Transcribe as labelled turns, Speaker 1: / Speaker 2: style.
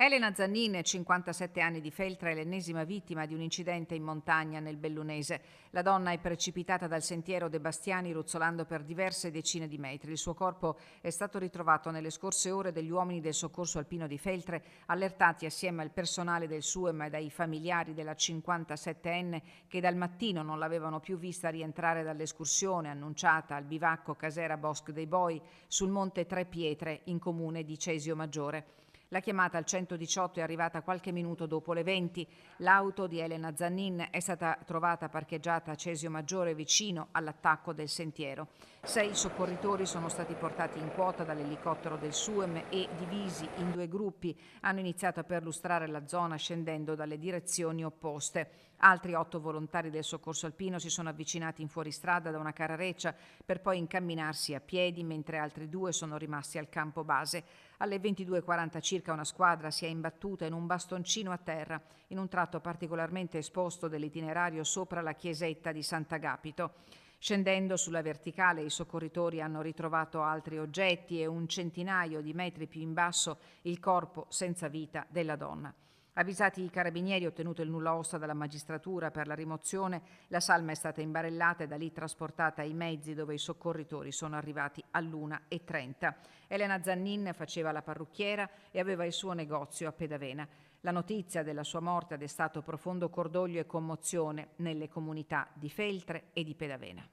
Speaker 1: Elena Zannin, 57 anni, di Feltre, è l'ennesima vittima di un incidente in montagna nel Bellunese. La donna è precipitata dal sentiero De Bastiani ruzzolando per diverse decine di metri. Il suo corpo è stato ritrovato nelle scorse ore dagli uomini del soccorso alpino di Feltre, allertati assieme al personale del SUEM e dai familiari della 57enne che dal mattino non l'avevano più vista rientrare dall'escursione annunciata al bivacco Casera Bosc dei Boi sul monte Tre Pietre in comune di Cesio Maggiore. La chiamata al 118 è arrivata qualche minuto dopo le 20. L'auto di Elena Zannin è stata trovata parcheggiata a Cesio Maggiore vicino all'attacco del sentiero. 6 soccorritori sono stati portati in quota dall'elicottero del SUEM e, divisi in 2 gruppi, hanno iniziato a perlustrare la zona scendendo dalle direzioni opposte. Altri 8 volontari del soccorso alpino si sono avvicinati in fuoristrada da una carareccia per poi incamminarsi a piedi, mentre altri 2 sono rimasti al campo base. Alle 22:40 circa una squadra si è imbattuta in un bastoncino a terra, in un tratto particolarmente esposto dell'itinerario sopra la chiesetta di Sant'Agapito. Scendendo sulla verticale, i soccorritori hanno ritrovato altri oggetti e un centinaio di metri più in basso il corpo senza vita della donna. Avvisati i carabinieri, ottenuto il nulla osta dalla magistratura per la rimozione, la salma è stata imbarellata e da lì trasportata ai mezzi dove i soccorritori sono arrivati all'1:30. Elena Zannin faceva la parrucchiera e aveva il suo negozio a Pedavena. La notizia della sua morte ha destato profondo cordoglio e commozione nelle comunità di Feltre e di Pedavena.